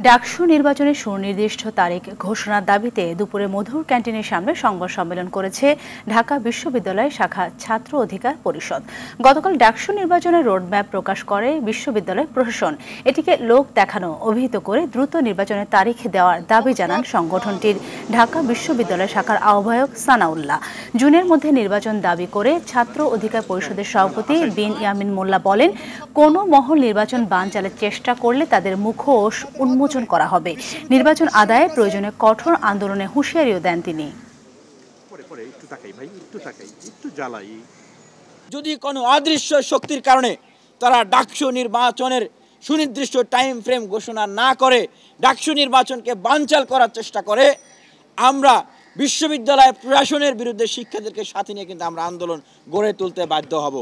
ডাকসু নির্বাচনের সুনির্দিষ্ট তারিখ ঘোষণার দাবিতে দুপুরে মধুর ক্যান্টিনের সামনে সংবাদ সম্মেলন করেছে ঢাকা বিশ্ববিদ্যালয় শাখা ছাত্র অধিকার পরিষদ। গতকাল ডাকসু নির্বাচনের রোডম্যাপ প্রকাশ করে বিশ্ববিদ্যালয় প্রশাসন। এটিকে লোক দেখানো অভিহিত করে দ্রুত নির্বাচনের তারিখ দেওয়ার দাবি জানান সংগঠনটির ঢাকা বিশ্ববিদ্যালয় শাখার আহ্বায়ক সানাউল্লাহ। জুনের মধ্যে নির্বাচন দাবি করে ছাত্র অধিকার পরিষদের সভাপতি বিন ইয়ামিন মোল্লা বলেন, কোনো মহল নির্বাচন বানচালের চেষ্টা করলে তাদের মুখোশ উন্মোচন করা হবে। নির্বাচন আদায়ে প্রয়োজনে কঠোর আন্দোলনে হুঁশিয়ারিও দেন তিনি। যদি কোনো অদৃশ্য শক্তির কারণে তারা ডাকসু নির্বাচনের সুনির্দিষ্ট টাইম ফ্রেম ঘোষণা না করে ডাকসু নির্বাচনকে বানচাল করার চেষ্টা করে, আমরা বিশ্ববিদ্যালয় প্রশাসনের বিরুদ্ধে শিক্ষার্থীদেরকে সাথে নিয়ে কিন্তু আমরা আন্দোলন গড়ে তুলতে বাধ্য হব।